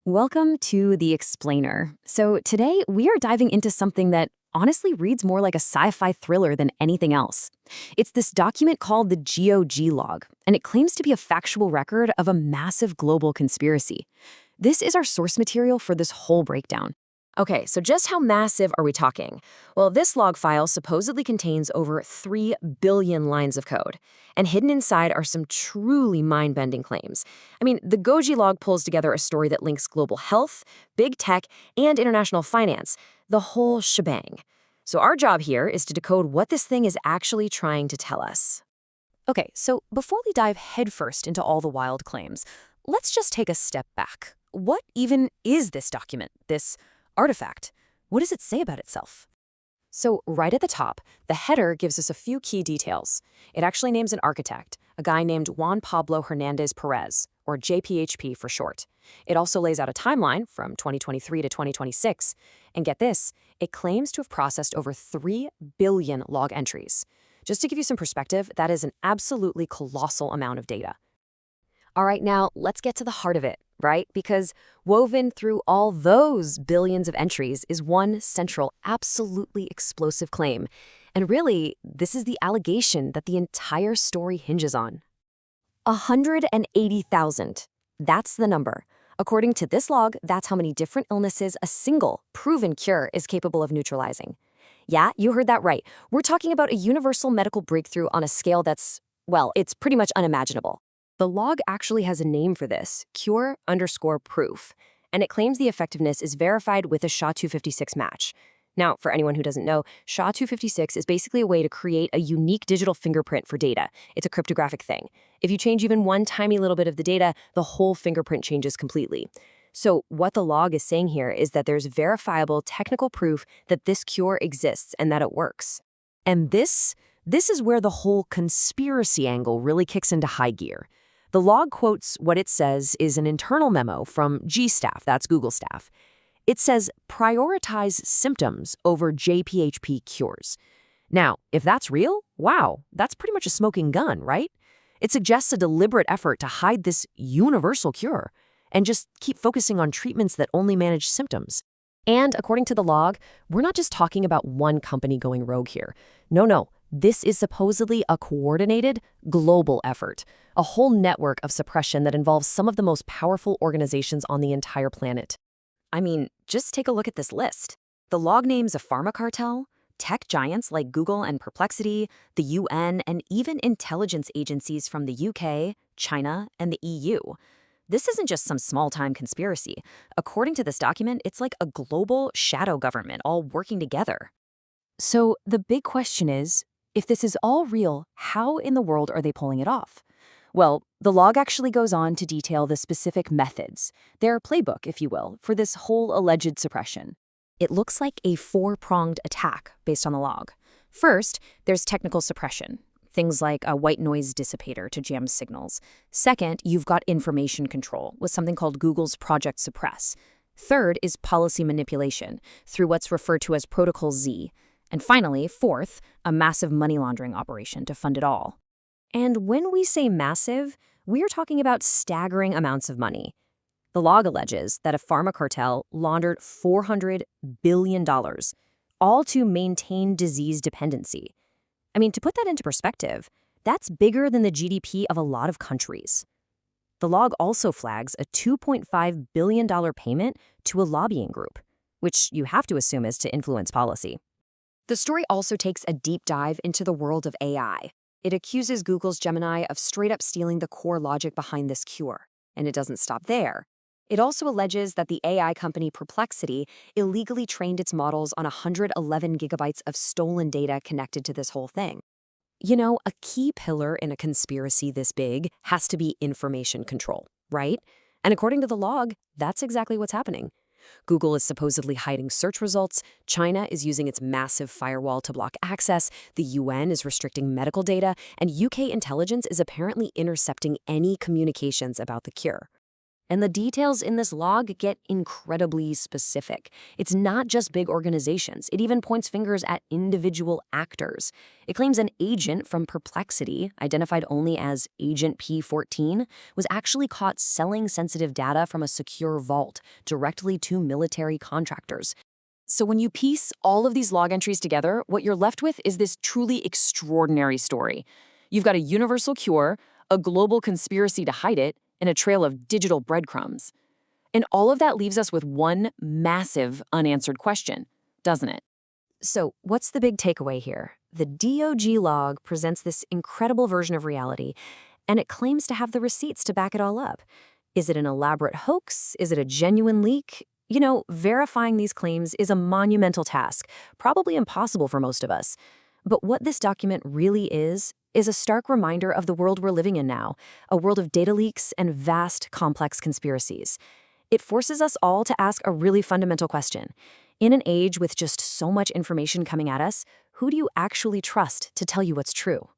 Welcome to The Explainer. So, today we are diving into something that honestly reads more like a sci fi thriller than anything else. It's this document called the GOG log, and it claims to be a factual record of a massive global conspiracy. This is our source material for this whole breakdown. Okay, so just how massive are we talking? Well, this log file supposedly contains over 3 billion lines of code, and hidden inside are some truly mind-bending claims. The Goji log pulls together a story that links global health, big tech, and international finance, the whole shebang. So our job here is to decode what this thing is actually trying to tell us. Okay, so before we dive headfirst into all the wild claims, let's just take a step back. What even is this document, this artifact? What does it say about itself? So right at the top, the header gives us a few key details. It actually names an architect, a guy named Juan Pablo Hernandez Perez, or JPHP for short. It also lays out a timeline from 2023 to 2026. And get this, it claims to have processed over 3 billion log entries. Just to give you some perspective, that is an absolutely colossal amount of data. All right, now let's get to the heart of it, right? Because woven through all those billions of entries is one central, absolutely explosive claim. And really, this is the allegation that the entire story hinges on. 180,000. That's the number. According to this log, that's how many different illnesses a single, proven cure is capable of neutralizing. Yeah, you heard that right. We're talking about a universal medical breakthrough on a scale that's, well, it's pretty much unimaginable. The log actually has a name for this, cure_proof, and it claims the effectiveness is verified with a SHA-256 match. Now, for anyone who doesn't know, SHA-256 is basically a way to create a unique digital fingerprint for data. It's a cryptographic thing. If you change even one tiny little bit of the data, the whole fingerprint changes completely. So what the log is saying here is that there's verifiable technical proof that this cure exists and that it works. And this is where the whole conspiracy angle really kicks into high gear. The log quotes what it says is an internal memo from G staff, that's Google staff. It says, prioritize symptoms over JPHP cures. Now, if that's real, wow, that's pretty much a smoking gun, right? It suggests a deliberate effort to hide this universal cure and just keep focusing on treatments that only manage symptoms. And according to the log, we're not just talking about one company going rogue here. No. This is supposedly a coordinated, global effort, a whole network of suppression that involves some of the most powerful organizations on the entire planet. Just take a look at this list. The log names a pharma cartel, tech giants like Google and Perplexity, the UN, and even intelligence agencies from the UK, China, and the EU. This isn't just some small-time conspiracy. According to this document, it's like a global shadow government all working together. So the big question is, if this is all real, how in the world are they pulling it off? Well, the log actually goes on to detail the specific methods, their playbook, if you will, for this whole alleged suppression. It looks like a four-pronged attack based on the log. First, there's technical suppression, things like a white noise dissipator to jam signals. Second, you've got information control with something called Google's Project Suppress. Third is policy manipulation through what's referred to as Protocol Z. And finally, fourth, a massive money laundering operation to fund it all. And when we say massive, we're talking about staggering amounts of money. The log alleges that a pharma cartel laundered $400 billion, all to maintain disease dependency. To put that into perspective, that's bigger than the GDP of a lot of countries. The log also flags a $2.5 billion payment to a lobbying group, which you have to assume is to influence policy. The story also takes a deep dive into the world of AI. It accuses Google's Gemini of straight up stealing the core logic behind this cure. And it doesn't stop there. It also alleges that the AI company Perplexity illegally trained its models on 111 gigabytes of stolen data connected to this whole thing. A key pillar in a conspiracy this big has to be information control, right? And according to the log, that's exactly what's happening. Google is supposedly hiding search results, China is using its massive firewall to block access, the UN is restricting medical data, and UK intelligence is apparently intercepting any communications about the cure. And the details in this log get incredibly specific. It's not just big organizations. It even points fingers at individual actors. It claims an agent from Perplexity, identified only as Agent P14, was actually caught selling sensitive data from a secure vault directly to military contractors. So when you piece all of these log entries together, what you're left with is this truly extraordinary story. You've got a universal cure, a global conspiracy to hide it, and a trail of digital breadcrumbs. And all of that leaves us with one massive unanswered question, doesn't it? So, what's the big takeaway here? The DOG log presents this incredible version of reality, and it claims to have the receipts to back it all up. Is it an elaborate hoax? Is it a genuine leak? Verifying these claims is a monumental task, probably impossible for most of us. But what this document really is a stark reminder of the world we're living in now, a world of data leaks and vast, complex conspiracies. It forces us all to ask a really fundamental question. In an age with just so much information coming at us, who do you actually trust to tell you what's true?